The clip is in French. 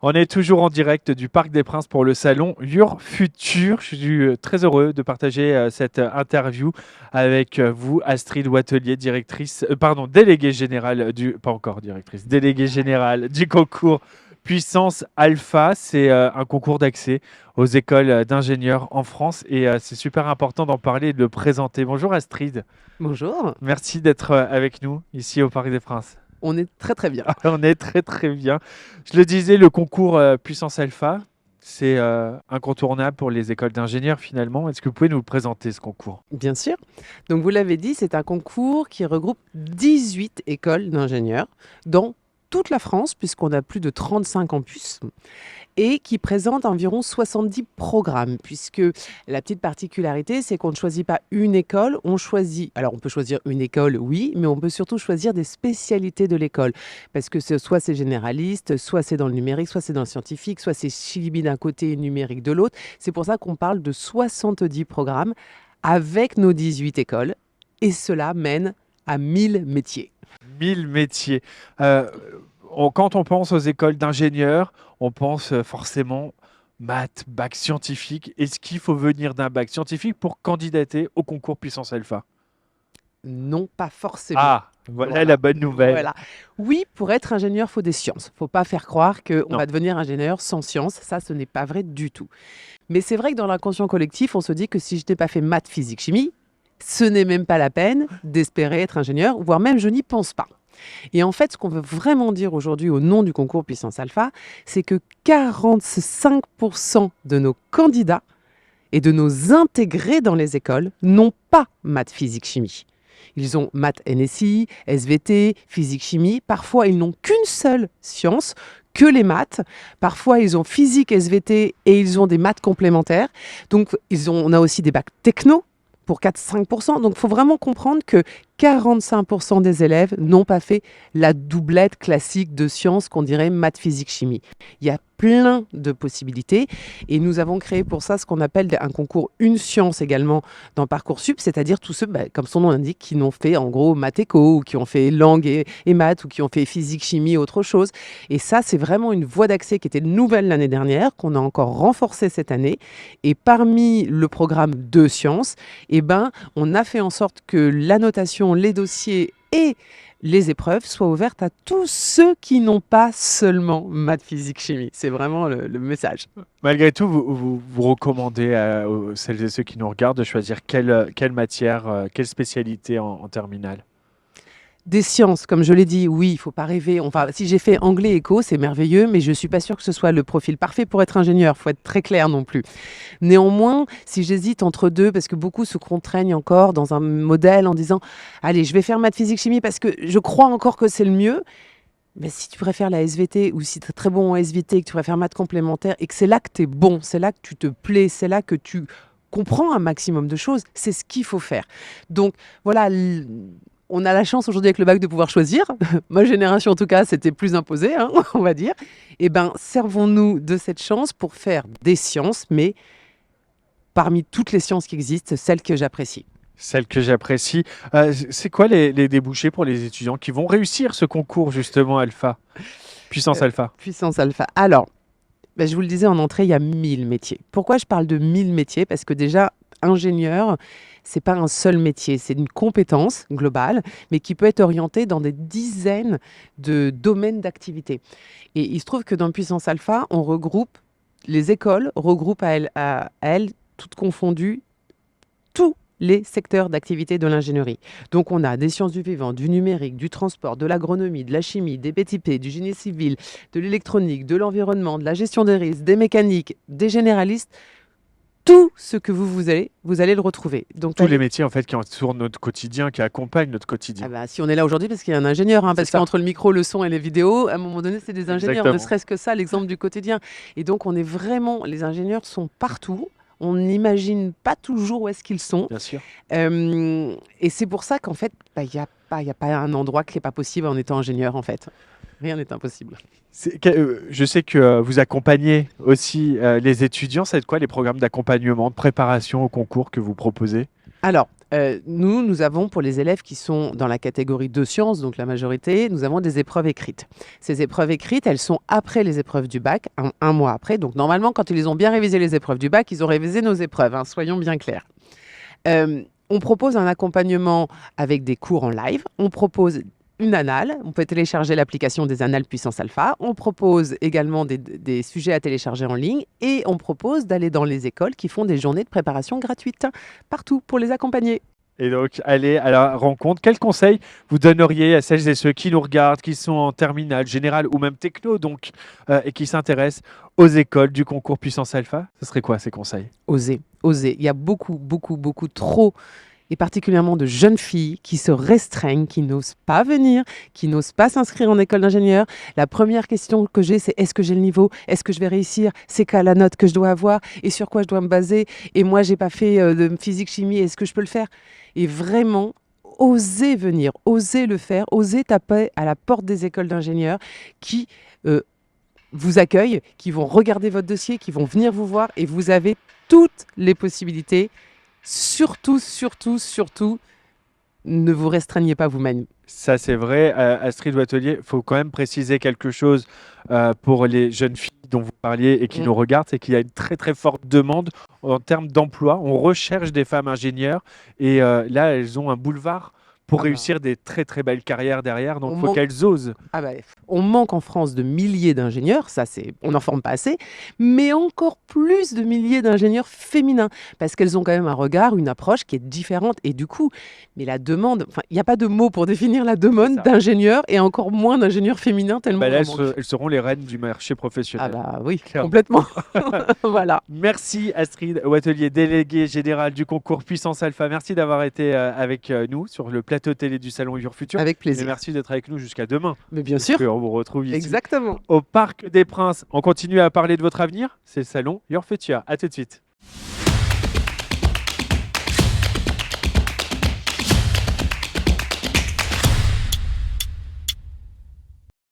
On est toujours en direct du Parc des Princes pour le salon Your Future. Je suis très heureux de partager cette interview avec vous, Astrid Watelier, déléguée générale pas encore directrice, déléguée générale du concours Puissance Alpha. C'est un concours d'accès aux écoles d'ingénieurs en France et c'est super important d'en parler et de le présenter. Bonjour Astrid, Bonjour, merci d'être avec nous ici au Parc des Princes. on est très très bien. On est très très bien. Je le disais, le concours Puissance Alpha, c'est incontournable pour les écoles d'ingénieurs finalement. Est-ce que vous pouvez nous présenter ce concours? Bien sûr. Donc vous l'avez dit, c'est un concours qui regroupe 18 écoles d'ingénieurs dans toute la France, puisqu'on a plus de 35 campus, et qui présente environ 70 programmes, puisque la petite particularité, c'est qu'on ne choisit pas une école, on choisit, alors on peut choisir une école, oui, mais on peut surtout choisir des spécialités de l'école, parce que soit c'est généraliste, soit c'est dans le numérique, soit c'est dans le scientifique, soit c'est chimie d'un côté et numérique de l'autre. C'est pour ça qu'on parle de 70 programmes avec nos 18 écoles, et cela mène à 1000 métiers. 1000 métiers. Euh, Quand on pense aux écoles d'ingénieurs, on pense forcément maths, bac scientifique. Est-ce qu'il faut venir d'un bac scientifique pour candidater au concours Puissance Alpha? Non, pas forcément. Ah, voilà la Voilà, bonne nouvelle. voilà. Oui, pour être ingénieur, il faut des sciences. Faut pas faire croire qu'on Non. va devenir ingénieur sans sciences. Ça, ce n'est pas vrai du tout. Mais c'est vrai que dans l'inconscient collectif, on se dit que si je n'ai pas fait maths, physique, chimie, ce n'est même pas la peine d'espérer être ingénieur, voire même je n'y pense pas. Et en fait, ce qu'on veut vraiment dire aujourd'hui au nom du concours Puissance Alpha, c'est que 45% de nos candidats et de nos intégrés dans les écoles n'ont pas maths, physique, chimie. Ils ont maths NSI, SVT, physique, chimie. Parfois, ils n'ont qu'une seule science, que les maths. Parfois, ils ont physique, SVT et ils ont des maths complémentaires. Donc, on a aussi des bacs techno pour 4-5%. Donc, il faut vraiment comprendre que 45% des élèves n'ont pas fait la doublette classique de sciences qu'on dirait maths, physique, chimie. Il y a plein de possibilités et nous avons créé pour ça ce qu'on appelle un concours une science également dans Parcoursup, c'est-à-dire tous ceux, comme son nom l'indique, qui n'ont fait en gros maths éco ou qui ont fait langue et maths ou qui ont fait physique, chimie, autre chose. Et ça, c'est vraiment une voie d'accès qui était nouvelle l'année dernière, qu'on a encore renforcée cette année. Et parmi le programme de sciences, on a fait en sorte que la notation, les dossiers et les épreuves soient ouvertes à tous ceux qui n'ont pas seulement maths, physique, chimie. C'est vraiment le message. Malgré tout, vous recommandez aux celles et ceux qui nous regardent de choisir quelle matière, quelle spécialité en terminale? Des sciences, comme je l'ai dit, oui, il ne faut pas rêver. Enfin, si j'ai fait anglais éco, c'est merveilleux, mais je ne suis pas sûre que ce soit le profil parfait pour être ingénieur. Il faut être très clair non plus. Néanmoins, si j'hésite entre deux, parce que beaucoup se contraignent encore dans un modèle en disant « Allez, je vais faire maths, physique, chimie parce que je crois encore que c'est le mieux », mais si tu préfères la SVT ou si tu es très bon en SVT et que tu préfères maths complémentaire et que c'est là que tu es bon, c'est là que tu te plais, c'est là que tu comprends un maximum de choses, c'est ce qu'il faut faire. Donc voilà, on a la chance aujourd'hui avec le bac de pouvoir choisir. Ma génération en tout cas, c'était plus imposé, hein, on va dire. Eh bien, servons-nous de cette chance pour faire des sciences, mais parmi toutes les sciences qui existent, celles que j'apprécie. Celle que j'apprécie. C'est quoi les débouchés pour les étudiants qui vont réussir ce concours justement Alpha, Puissance Alpha? Puissance alpha. Alors, je vous le disais en entrée, il y a 1000 métiers. Pourquoi je parle de 1000 métiers? Parce que déjà, ingénieur, c'est pas un seul métier, c'est une compétence globale, mais qui peut être orientée dans des dizaines de domaines d'activité. Et il se trouve que dans Puissance Alpha, on regroupe, les écoles regroupent à elles toutes confondues, tous les secteurs d'activité de l'ingénierie. Donc on a des sciences du vivant, du numérique, du transport, de l'agronomie, de la chimie, des BTP, du génie civil, de l'électronique, de l'environnement, de la gestion des risques, des mécaniques, des généralistes. Tout ce que vous allez le retrouver. Donc, Tous les métiers en fait qui entourent notre quotidien, qui accompagnent notre quotidien. si on est là aujourd'hui, parce qu'il y a un ingénieur, hein, C'est parce ça. qu'entre le micro, le son et les vidéos, à un moment donné, c'est des ingénieurs, ne Exactement. serait-ce que ça, l'exemple du quotidien. Et donc, on est vraiment, les ingénieurs sont partout. On n'imagine pas toujours où est-ce qu'ils sont. Bien sûr. Et c'est pour ça qu'en fait, il n'y a pas un endroit qui n'est pas possible en étant ingénieur, en fait. Rien n'est impossible. Je sais que vous accompagnez aussi les étudiants. C'est quoi les programmes d'accompagnement, de préparation au concours que vous proposez? Alors, nous avons pour les élèves qui sont dans la catégorie de sciences, donc la majorité, nous avons des épreuves écrites. Ces épreuves écrites, elles sont après les épreuves du bac, un mois après. Donc normalement, quand ils ont bien révisé les épreuves du bac, ils ont révisé nos épreuves, hein, soyons bien clairs. On propose un accompagnement avec des cours en live. On propose une annale. On peut télécharger l'application des annales Puissance Alpha. On propose également des sujets à télécharger en ligne. Et on propose d'aller dans les écoles qui font des journées de préparation gratuites partout pour les accompagner. Et donc, allez à la rencontre. Quels conseils vous donneriez à celles et ceux qui nous regardent, qui sont en terminale, générale ou même techno, donc, et qui s'intéressent aux écoles du concours Puissance Alpha? Ce serait quoi ces conseils? Oser, oser. Il y a beaucoup trop, et particulièrement de jeunes filles qui se restreignent, qui n'osent pas venir, qui n'osent pas s'inscrire en école d'ingénieur. La première question que j'ai, c'est est-ce que j'ai le niveau? Est-ce que je vais réussir? C'est quoi la note que je dois avoir? Et sur quoi je dois me baser? Et moi, j'ai pas fait de physique-chimie, est-ce que je peux le faire? Et vraiment, oser venir, oser le faire, oser taper à la porte des écoles d'ingénieurs qui vous accueillent, qui vont regarder votre dossier, qui vont venir vous voir, et vous avez toutes les possibilités. Surtout, ne vous restreignez pas vous-même. Ça, c'est vrai. Astrid Watelier, il faut quand même préciser quelque chose pour les jeunes filles dont vous parliez et qui nous regardent, c'est qu'il y a une très très forte demande en termes d'emploi. On recherche des femmes ingénieures et là, elles ont un boulevard pour réussir des très très belles carrières derrière. Donc, il faut qu'elles osent. On manque en France de milliers d'ingénieurs, on n'en forme pas assez, mais encore plus de milliers d'ingénieurs féminins, parce qu'elles ont quand même un regard, une approche qui est différente. Et du coup, mais la demande, il n'y a pas de mots pour définir la demande d'ingénieurs et encore moins d'ingénieurs féminins tellement là, elles seront les reines du marché professionnel. Oui, complètement. Voilà. Merci Astrid Watelier, déléguée générale du concours Puissance Alpha. Merci d'avoir été avec nous sur le plateau télé du salon Your Futur. Avec plaisir. Et merci d'être avec nous jusqu'à demain. Mais bien sûr. On vous retrouve ici. Exactement. Au Parc des Princes. On continue à parler de votre avenir. C'est le salon Your Future. À tout de suite.